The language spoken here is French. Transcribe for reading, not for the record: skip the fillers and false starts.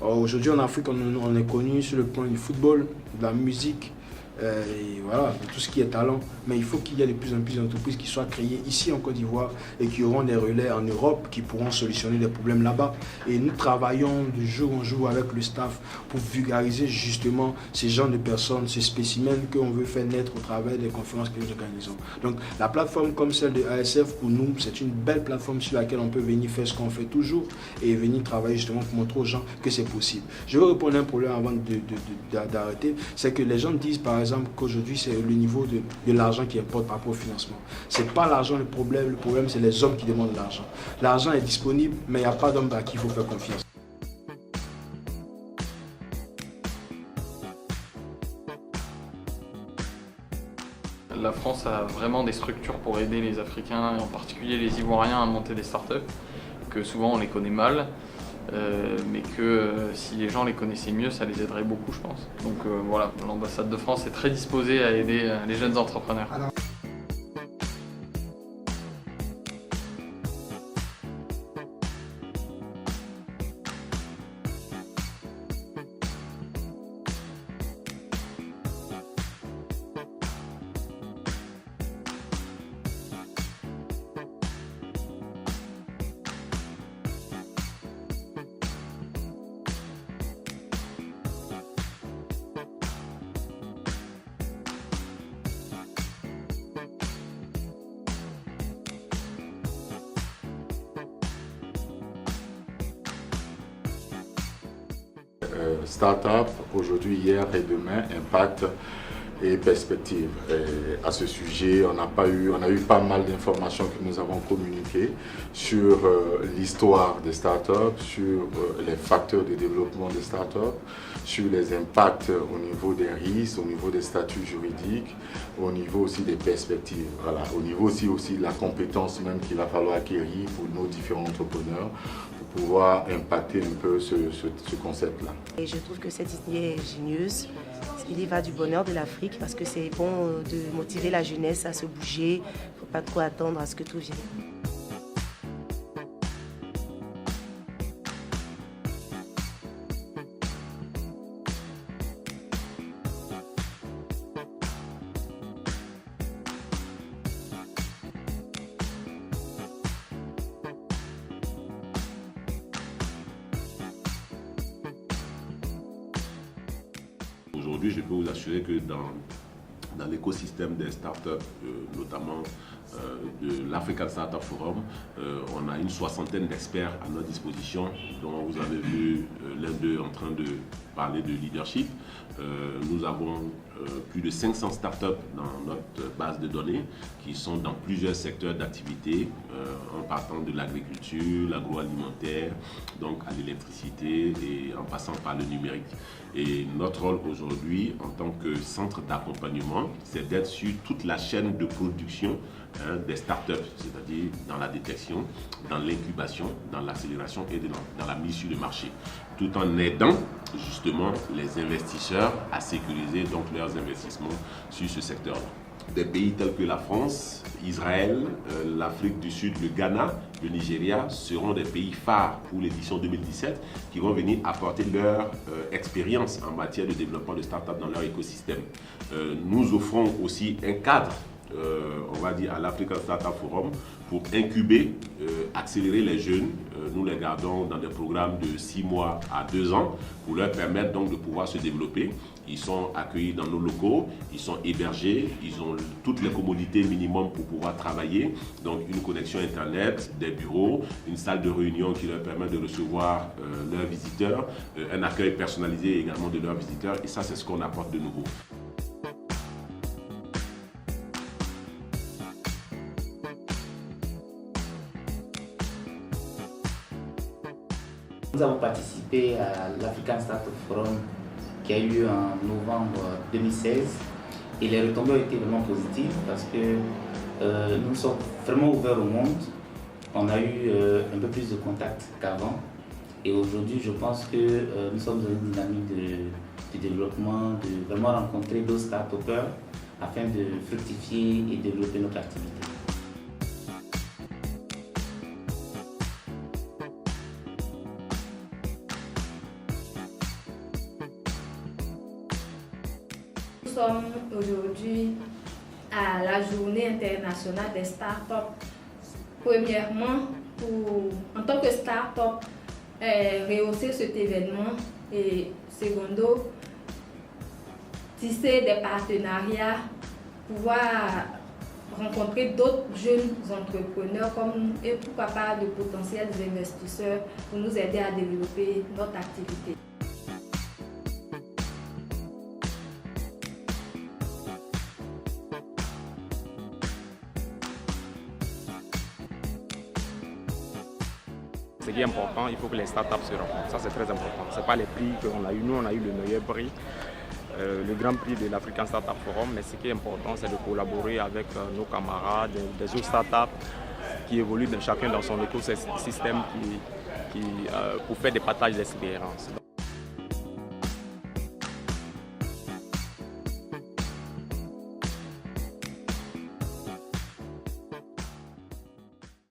Aujourd'hui en Afrique, on est connu sur le plan du football, de la musique, et voilà, tout ce qui est talent. Mais il faut qu'il y ait de plus en plus d'entreprises qui soient créées ici en Côte d'Ivoire et qui auront des relais en Europe qui pourront solutionner des problèmes là-bas. Et nous travaillons de jour en jour avec le staff pour vulgariser justement ces genres de personnes, ces spécimens qu'on veut faire naître au travers des conférences que nous organisons. Donc la plateforme comme celle de ASF, pour nous, c'est une belle plateforme sur laquelle on peut venir faire ce qu'on fait toujours et venir travailler justement pour montrer aux gens que c'est possible. Je vais répondre à un problème avant d'arrêter, c'est que les gens disent par exemple qu'aujourd'hui c'est le niveau de l'argent qui importe par rapport au financement. C'est pas l'argent le problème c'est les hommes qui demandent l'argent. L'argent est disponible, mais il n'y a pas d'homme à qui il faut faire confiance. La France a vraiment des structures pour aider les Africains, et en particulier les Ivoiriens, à monter des startups, que souvent on les connaît mal, mais que si les gens les connaissaient mieux, ça les aiderait beaucoup, je pense. Donc voilà, l'ambassade de France est très disposée à aider les jeunes entrepreneurs. Start-up, aujourd'hui, hier et demain, impact et perspective. Et à ce sujet, on a eu pas mal d'informations que nous avons communiquées sur l'histoire des startups, sur les facteurs de développement des startups, sur les impacts au niveau des risques, au niveau des statuts juridiques, au niveau aussi des perspectives. Voilà, au niveau aussi de la compétence même qu'il va falloir acquérir pour nos différents entrepreneurs pour pouvoir impacter un peu ce concept-là. Et je trouve que cette idée est ingénieuse. Il y va du bonheur de l'Afrique parce que c'est bon de motiver la jeunesse à se bouger. Il ne faut pas trop attendre à ce que tout vienne. Aujourd'hui, je peux vous assurer que dans l'écosystème des startups, notamment de l'African Startup Forum, on a une soixantaine d'experts à notre disposition, dont vous avez vu l'un d'eux en train de parler de leadership. Nous avons plus de 500 startups dans notre base de données qui sont dans plusieurs secteurs d'activité, en partant de l'agriculture, l'agroalimentaire, donc à l'électricité et en passant par le numérique. Et notre rôle aujourd'hui en tant que centre d'accompagnement, c'est d'être sur toute la chaîne de production des startups, c'est-à-dire dans la détection, dans l'incubation, dans l'accélération et dans la mise sur le marché, tout en aidant justement les investisseurs à sécuriser donc leurs investissements sur ce secteur-là. Des pays tels que la France, Israël, l'Afrique du Sud, le Ghana, le Nigeria seront des pays phares pour l'édition 2017 qui vont venir apporter leur expérience en matière de développement de start-up dans leur écosystème. Nous offrons aussi un cadre, on va dire, à l'African Startup Forum pour incuber, accélérer les jeunes. Nous les gardons dans des programmes de 6 mois à 2 ans pour leur permettre donc de pouvoir se développer. Ils sont accueillis dans nos locaux, ils sont hébergés, ils ont toutes les commodités minimum pour pouvoir travailler. Donc une connexion internet, des bureaux, une salle de réunion qui leur permet de recevoir leurs visiteurs, un accueil personnalisé également de leurs visiteurs. Et ça, c'est ce qu'on apporte de nouveau. Nous avons participé à l'African Startup Forum qui a eu lieu en novembre 2016 et les retombées ont été vraiment positives parce que nous sommes vraiment ouverts au monde. On a eu un peu plus de contacts qu'avant et aujourd'hui je pense que nous sommes dans une dynamique de développement, de vraiment rencontrer d'autres start-upers afin de fructifier et développer notre activité. sommes aujourd'hui à la journée internationale des startups. Premièrement, en tant que start-up, rehausser cet événement et secondo, tisser des partenariats, pouvoir rencontrer d'autres jeunes entrepreneurs et pourquoi pas de potentiels investisseurs pour nous aider à développer notre activité. Ce qui est important, il faut que les startups se rencontrent. Ça, c'est très important. Ce n'est pas les prix qu'on a eu. Nous, on a eu le meilleur prix, le grand prix de l'African Startup Forum. Mais ce qui est important, c'est de collaborer avec nos camarades, des autres startups qui évoluent chacun dans son écosystème pour faire des partages d'expériences.